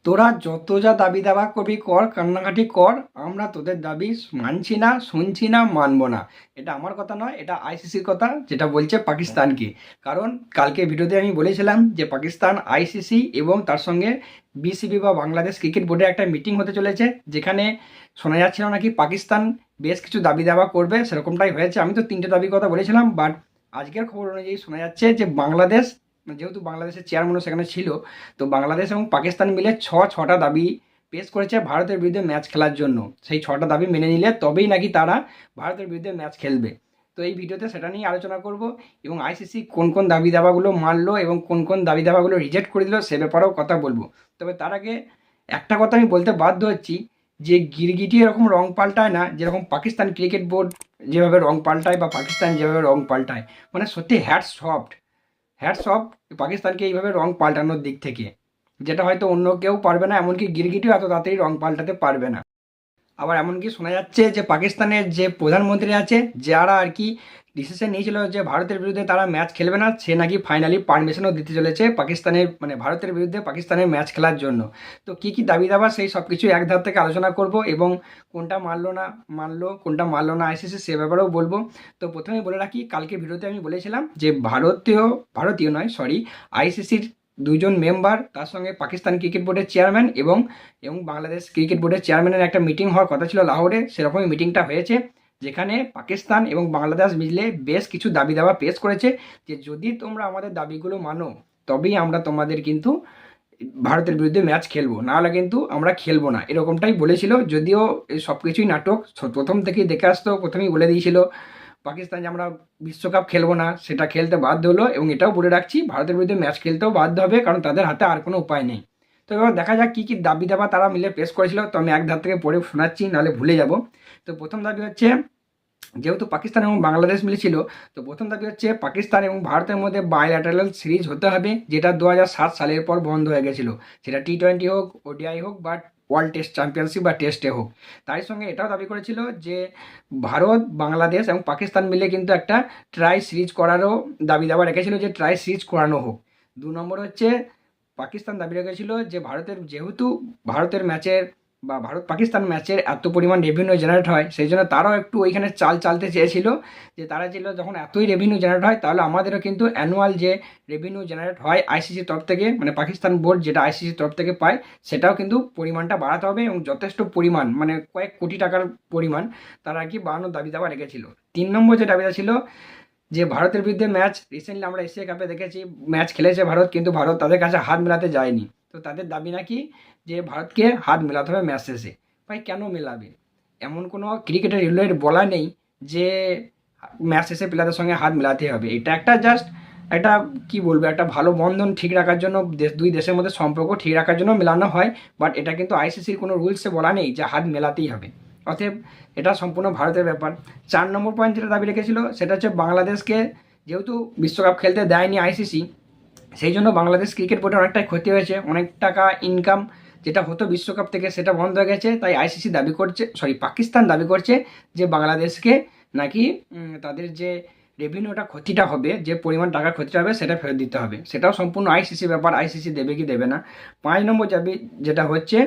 তোরা যত যা দাবি দাবা করবি কর, কান্নাকাটি কর, আমরা তোদের দাবি মানছি না, শুনছি না, মানবো না। এটা আমার কথা নয়, এটা আইসিসির কথা, যেটা বলছে পাকিস্তানকে। কারণ কালকে ভিডিওতে আমি বলেছিলাম যে পাকিস্তান, আইসিসি এবং তার সঙ্গে বিসিবি বা বাংলাদেশ ক্রিকেট বোর্ডের একটা মিটিং হতে চলেছে, যেখানে শোনা যাচ্ছিল নাকি পাকিস্তান বেশ কিছু দাবি দাবা করবে, সেরকমটাই হয়েছে। আমি তো তিনটে দাবির কথা বলেছিলাম, বাট আজকের খবর অনুযায়ী শোনা যাচ্ছে যে বাংলাদেশ, যেহেতু বাংলাদেশের চেয়ারম্যানও সেখানে ছিল, তো বাংলাদেশ এবং পাকিস্তান মিলে ছটা দাবি পেশ করেছে ভারতের বিরুদ্ধে ম্যাচ খেলার জন্য। সেই ছটা দাবি মেনে নিলে তবেই নাকি তারা ভারতের বিরুদ্ধে ম্যাচ খেলবে। তো এই ভিডিওতে সেটা নিয়ে আলোচনা করব, এবং আইসিসি কোন কোন দাবি দাবাগুলো মানলো এবং কোন কোন দাবি দাবাগুলো রিজেক্ট করে দিল সে ব্যাপারেও কথা বলবো। তবে তার আগে একটা কথা আমি বলতে বাধ্য হচ্ছি, যে গিরগিটি এরকম রং পাল্টায় না যেরকম পাকিস্তান ক্রিকেট বোর্ড যেভাবে রং পাল্টায় বা পাকিস্তান যেভাবে রং পাল্টায়। মানে সত্যি হ্যাটস অফ পাকিস্তানকে এইভাবে রং পাল্টানোর দিক থেকে, যেটা হয়তো অন্য কেউ পারবে না, এমনকি গিরগিটিও এত তাড়াতাড়ি রং পাল্টাতে পারবে না। আবার এমনকি শোনা যাচ্ছে যে পাকিস্তানের যে প্রধানমন্ত্রী আছে, যারা আর কি ডিসিশন নিয়েছিল যে ভারতের বিরুদ্ধে তারা ম্যাচ খেলবে না, সে নাকি ফাইনালি পারমিশনও দিতে চলেছে পাকিস্তানের, মানে ভারতের বিরুদ্ধে পাকিস্তানের ম্যাচ খেলার জন্য। তো কি কি দাবি দাবা সেই সব কিছু এক ধার থেকে আলোচনা করব, এবং কোনটা মানলো না মানলো, কোনটা মানলো না আইসিসি, সে ব্যাপারেও বলবো। তো প্রথমেই বলে রাখি, কালকে ভিডিওতে আমি বলেছিলাম যে ভারতীয় নয়, সরি, আইসিসির দুইজন মেম্বার, তার সঙ্গে পাকিস্তান ক্রিকেট বোর্ডের চেয়ারম্যান এবং বাংলাদেশ ক্রিকেট বোর্ডের চেয়ারম্যানের একটা মিটিং হওয়ার কথা ছিল লাহোরে। সেরকমই মিটিংটা হয়েছে, যেখানে পাকিস্তান এবং বাংলাদেশ মিলে বেশ কিছু দাবি দাবা পেশ করেছে, যে যদি তোমরা আমাদের দাবিগুলো মানো তবেই আমরা তোমাদের কিন্তু ভারতের বিরুদ্ধে ম্যাচ খেলবো, নাহলে কিন্তু আমরা খেলবো না, এরকমটাই বলেছিল। যদিও এই সব কিছুই নাটক, প্রথম থেকেই দেখে আসতো, প্রথমেই বলে দিয়েছিল পাকিস্তান যে আমরা বিশ্বকাপ খেলবো না, সেটা খেলতে বাধ্য হলো। এবং এটাও বলে রাখছি, ভারতের বিরুদ্ধে ম্যাচ খেলতেও বাধ্য হবে, কারণ তাদের হাতে আর কোনো উপায় নেই। তো এবার দেখা যাক কী কী দাবি দাবা তারা মিলে পেশ করেছিল। তো আমি এক ধার থেকে পড়ে শোনাচ্ছি, নাহলে ভুলে যাব। তো প্রথম দাবি হচ্ছে, যেহেতু পাকিস্তান এবং বাংলাদেশ মিলেছিল, তো প্রথম দাবি হচ্ছে পাকিস্তান এবং ভারতের মধ্যে বায়োল্যাটারাল সিরিজ হতে হবে, যেটা 2007 সালের পর বন্ধ হয়ে গেছিলো। সেটা টি-20 হোক, ওডিআই হোক, বা ওয়ার্ল্ড টেস্ট চ্যাম্পিয়নশিপ বা টেস্টে হোক। তার সঙ্গে এটাও দাবি করেছিল যে ভারত, বাংলাদেশ এবং পাকিস্তান মিলে কিন্তু একটা ট্রাই সিরিজ করারও দাবি দাবা রেখেছিল, যে ট্রাই সিরিজ করানো হোক। 2 নম্বর হচ্ছে, পাকিস্তান দাবি রেখেছিল যে যেহেতু ভারতের ম্যাচের বা ভারত পাকিস্তান ম্যাচের এত পরিমাণ রেভিনিউ জেনারেট হয়, সেই জন্য তারাও একটু ওইখানে চালতে চেয়েছিল, যে তারা ছিল যখন এতই রেভিনিউ জেনারেট হয়, তাহলে আমাদেরও কিন্তু অ্যানুয়াল যে রেভিনিউ জেনারেট হয় আইসিসির তরফ থেকে, মানে পাকিস্তান বোর্ড যেটা আইসিসির তরফ থেকে পায়, সেটাও কিন্তু পরিমাণটা বাড়াতে হবে, এবং যথেষ্ট পরিমাণ, মানে কয়েক কোটি টাকার পরিমাণ তারা আর কি বাড়ানোর দাবি দাবা রেখেছিল। 3 নম্বর যে দাবিটা ছিল, যে ভারতের বিরুদ্ধে ম্যাচ রিসেন্টলি আমরা এশিয়া কাপে দেখেছি, ম্যাচ খেলেছে ভারত, কিন্তু ভারত তাদের কাছে হাত মেলাতে যায়নি। তো তাদের দাবি নাকি যে ভারতকে হাত মেলাতে হবে ম্যাচ শেষে। ভাই কেন মেলাবে? এমন কোনো ক্রিকেটের রিলেটেড বলা নেই যে ম্যাচ শেষে প্লেয়ারদের সঙ্গে হাত মেলাতে হবে। এটা একটা জাস্ট একটা, কি বলবো, একটা ভালো বন্ধন ঠিক রাখার জন্য, দুই দেশের মধ্যে সম্পর্ক ঠিক রাখার জন্য মেলানো হয়। বাট এটা কিন্তু আইসিসির কোনো রুলসে বলা নেই যে হাত মেলাতেই হবে। অতএব এটা সম্পূর্ণ ভারতের ব্যাপার। 4 নম্বর পয়েন্ট যেটা দাবি রেখেছিল, সেটা হচ্ছে বাংলাদেশকে যেহেতু বিশ্বকাপ খেলতে দেয়নি আইসিসি, সেই জন্য বাংলাদেশ ক্রিকেট বোর্ডের অনেকটাই ক্ষতি হয়েছে, অনেক টাকা ইনকাম যেটা হতো বিশ্বকাপ থেকে সেটা বন্ধ হয়ে গেছে। তাই আইসিসি দাবি করছে, সরি, পাকিস্তান দাবি করছে যে বাংলাদেশকে নাকি তাদের যে রেভিনিউটা ক্ষতিটা হবে, যে পরিমাণ টাকার ক্ষতিটা হবে, সেটা ফেরত দিতে হবে। সেটাও সম্পূর্ণ আইসিসি ব্যাপার, আইসিসি দেবে কি দেবে না। 5 নম্বর দাবি যেটা হচ্ছে,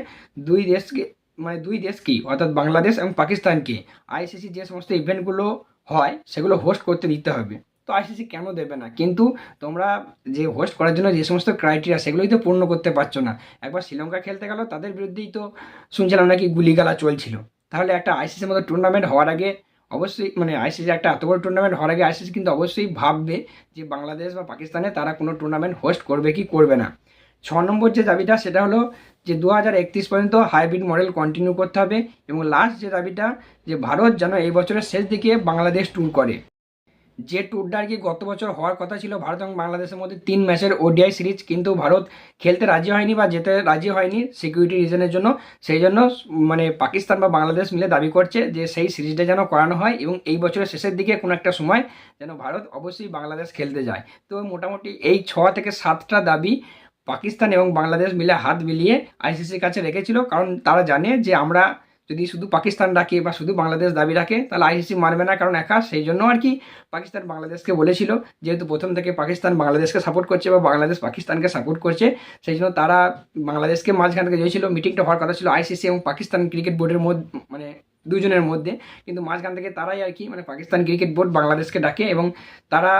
দুই দেশকে, মানে দুই দেশ কি, অর্থাৎ বাংলাদেশ এবং পাকিস্তানকে আইসিসি যে সমস্ত ইভেন্টগুলো হয় সেগুলো হোস্ট করতে দিতে হবে। তো আইসিসি কেন দেবে না? কিন্তু তোমরা যে হোস্ট করার জন্য যে সমস্ত ক্রাইটেরিয়া, সেগুলোই তো পূর্ণ করতে পারছো না। একবার শ্রীলঙ্কা খেলতে গেল, তাদের বিরুদ্ধেই তো শুনছিলাম নাকি গুলিগালা চলছিল। তাহলে একটা আইসিসির মতো টুর্নামেন্ট হওয়ার আগে অবশ্যই, মানে আইসিসি একটা এত বড় টুর্নামেন্ট হওয়ার আগে আইসিসি কিন্তু অবশ্যই ভাববে যে বাংলাদেশ বা পাকিস্তানে তারা কোনো টুর্নামেন্ট হোস্ট করবে কি করবে না। 6 নম্বর যে দাবিটা, সেটা হলো যে 2031 পর্যন্ত হাইব্রিড মডেল কন্টিনিউ করতে হবে। এবং লাস্ট যে দাবিটা, যে ভারত যেন এই বছরের শেষ দিকে বাংলাদেশ ট্যুর করে। যে ট্যুরটা আর কি গত বছর হওয়ার কথা ছিল ভারত এবং বাংলাদেশের মধ্যে 3 ম্যাচের ওডিআই সিরিজ, কিন্তু ভারত খেলতে রাজি হয়নি বা যেতে রাজি হয়নি সিকিউরিটি রিজনের জন্য। সেই জন্য মানে পাকিস্তান বা বাংলাদেশ মিলে দাবি করছে যে সেই সিরিজটা যেন করানো হয়, এবং এই বছরের শেষের দিকে কোনো একটা সময় যেন ভারত অবশ্যই বাংলাদেশ খেলতে যায়। তো মোটামুটি এই 6 থেকে 7টা দাবি পাকিস্তান এবং বাংলাদেশ মিলে হাত মিলিয়ে আইসিসির কাছে রেখেছিল, কারণ তারা জানে যে আমরা যদি শুধু পাকিস্তান রাখে বা শুধু বাংলাদেশ দাবি রাখে তাহলে আইসিসি মানবে না, কারণ একা সেই জন্য আর কি পাকিস্তান বাংলাদেশকে বলেছিল, যেহেতু প্রথম থেকে পাকিস্তান বাংলাদেশকে সাপোর্ট করছে বা বাংলাদেশ পাকিস্তানকে সাপোর্ট করছে, সেই জন্য তারা বাংলাদেশকে মাঝখান থেকে দিয়েছিল। মিটিংটা হওয়ার কথা ছিল আইসিসি এবং পাকিস্তান ক্রিকেট বোর্ডের মধ্যে, মানে দুজনের মধ্যে, কিন্তু মাঝখান থেকে তারাই আর কি মানে পাকিস্তান ক্রিকেট বোর্ড বাংলাদেশকে ডাকে, এবং তারা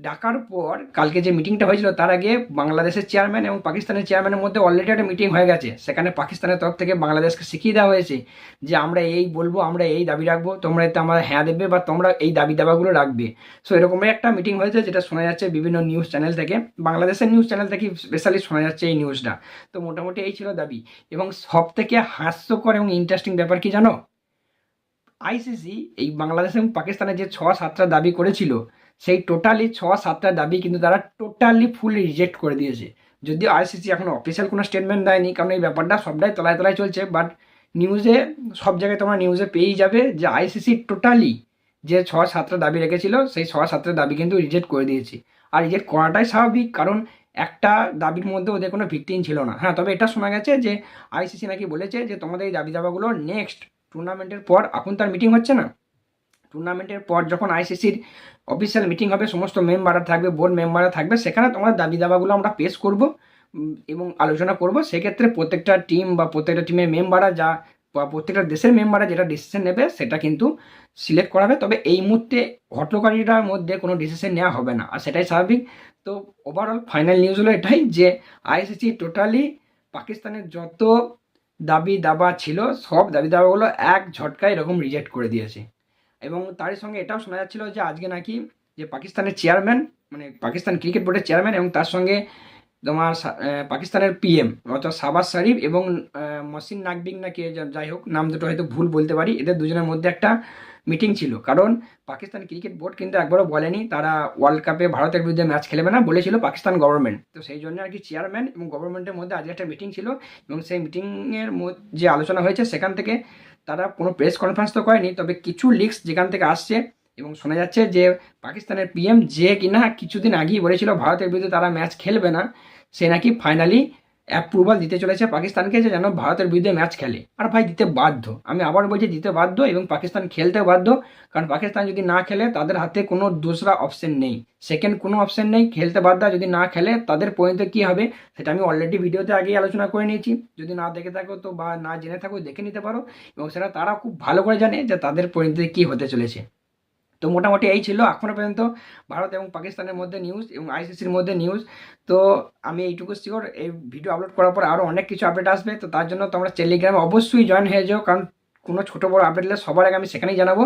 ডাকার পর কালকে যে মিটিংটা হয়েছিল তার আগে বাংলাদেশের চেয়ারম্যান এবং পাকিস্তানের চেয়ারম্যানের মধ্যে অলরেডি একটা মিটিং হয়ে গেছে। সেখানে পাকিস্তানের তরফ থেকে বাংলাদেশকে শিখিয়ে দেওয়া হয়েছে যে আমরা এই বলবো, আমরা এই দাবি রাখবো, তোমরা এতে আমরা হ্যাঁ দেবে বা তোমরা এই দাবি দাবাগুলো রাখবে। সো এরকমই একটা মিটিং হয়েছে, যেটা শোনা যাচ্ছে বিভিন্ন নিউজ চ্যানেল থেকে, বাংলাদেশের নিউজ চ্যানেল থেকে স্পেশালি শোনা যাচ্ছে এই নিউজটা। তো মোটামুটি এই ছিল দাবি। এবং সব থেকে হাস্যকর এবং ইন্টারেস্টিং ব্যাপার কি জানো, আইসিসি এই বাংলাদেশ এবং পাকিস্তানের যে 6-7টা দাবি করেছিল, সেই টোটালি 6-7টা দাবি কিন্তু তারা টোটালি ফুল রিজেক্ট করে দিয়েছে। যদিও আইসিসি এখনো অফিসিয়াল কোনো স্টেটমেন্ট দেয়নি, কারণ এই ব্যাপারটা সবটাই তলায় তলায় চলছে, বাট নিউজে সব জায়গায় তোমরা নিউজে পেয়েই যাবে যে আইসিসি টোটালি যে 6-7টা দাবি রেখেছিল সেই 6-7টা দাবি কিন্তু রিজেক্ট করে দিয়েছে। আর রিজেক্ট করাটাই স্বাভাবিক, কারণ একটা দাবির মধ্যে ওদের কোনো ভিত্তিহীন ছিল না। হ্যাঁ, তবে এটা শোনা গেছে যে আইসিসি নাকি বলেছে যে তোমাদের এই দাবি দাবাগুলো নেক্সট টুর্নামেন্টের পর, এখন তার মিটিং হচ্ছে না, টুর্নামেন্টের পর যখন আইসিসির অফিসিয়াল মিটিং হবে, সমস্ত মেম্বাররা থাকবে, বোর্ড মেম্বাররা থাকবে, সেখানে তোমার দাবি দাবাগুলো আমরা পেশ করব এবং আলোচনা করব। সেক্ষেত্রে প্রত্যেকটা টিম বা প্রত্যেকটা টিমের মেম্বাররা যা বা প্রত্যেকটা দেশের মেম্বাররা যেটা ডিসিশন নেবে সেটা কিন্তু সিলেক্ট করা হবে। তবে এই মুহূর্তে হট্টকারীটার মধ্যে কোনো ডিসিশন নেওয়া হবে না, আর সেটাই স্বাভাবিক। তো ওভারঅল ফাইনাল নিউজ হলো এটাই যে আইসিসি টোটালি পাকিস্তানের যত দাবি দাবা ছিল সব দাবি দাবাগুলো এক ঝটকায় এরকম রিজেক্ট করে দিয়েছে। এবং তারই সঙ্গে এটাও শোনা যাচ্ছিল যে আজকে নাকি যে পাকিস্তানের চেয়ারম্যান, মানে পাকিস্তান ক্রিকেট বোর্ডের চেয়ারম্যান এবং তার সঙ্গে তোমার পাকিস্তানের পিএম অর্থাৎ শাহবাজ শরীফ এবং মহসিন নাকবিক নাকি যাই হোক, নাম দুটো হয়তো ভুল বলতে পারি, এদের দুজনের মধ্যে একটা মিটিং ছিল। কারণ পাকিস্তান ক্রিকেট বোর্ড কিন্তু একবারও বলেনি তারা ওয়ার্ল্ড কাপে ভারতের বিরুদ্ধে ম্যাচ খেলবে না, বলেছিল পাকিস্তান গভর্নমেন্ট। তো সেই জন্য আর কি চেয়ারম্যান এবং গভর্নমেন্টের মধ্যে আজকে একটা মিটিং ছিল, এবং সেই মিটিংয়ের যে আলোচনা হয়েছে সেখান থেকে তারা কোনো প্রেস কনফারেন্স তো করেনি, তবে কিছু লিক্স যেখান থেকে আসছে এবং শোনা যাচ্ছে যে পাকিস্তানের পিএম যে কিনা কিছুদিন আগেই বলেছিল ভারতের বিরুদ্ধে তারা ম্যাচ খেলবে না, সে নাকি ফাইনালি অ্যাপ্রুভাল দিতে চলেছে পাকিস্তানকে যে যেন ভারতের বিরুদ্ধে ম্যাচ খেলে। আর ভাই দিতে বাধ্য, আমি আবার বলছি দিতে বাধ্য, এবং পাকিস্তান খেলতে বাধ্য, কারণ পাকিস্তান যদি না খেলে তাদের হাতে কোনো দোসরা অপশন নেই, সেকেন্ড কোনো অপশন নেই, খেলতে বাধ্য। যদি না খেলে তাদের পরিণতি কী হবে সেটা আমি অলরেডি ভিডিওতে আগেই আলোচনা করে নিয়েছি, যদি না দেখে থাকো তো বা না জেনে থাকো দেখে নিতে পারো, এবং সেটা তারা খুব ভালো করে জানে যে তাদের পরিণতি কী হতে চলেছে। তো মোটামুটি এই ছিল এখনও পর্যন্ত ভারত এবং পাকিস্তানের মধ্যে নিউজ এবং আইসিসির মধ্যে নিউজ। তো আমি এইটুকু শিওর, এই ভিডিও আপলোড করার পর আরও অনেক কিছু আপডেট আসবে, তো তার জন্য তোমরা টেলিগ্রামে অবশ্যই জয়েন হয়ে যাও, কারণ কোনো ছোটো বড়ো আপডেট এলে সবার আগে আমি সেখানেই জানাবো।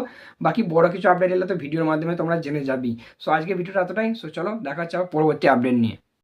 বাকি বড় কিছু আপডেট এলে তো ভিডিওর মাধ্যমে তোমরা জেনে যাবি। সো আজকে ভিডিওটা এতটাই। সো চলো দেখা হচ্ছে আবার পরবর্তী আপডেট নিয়ে।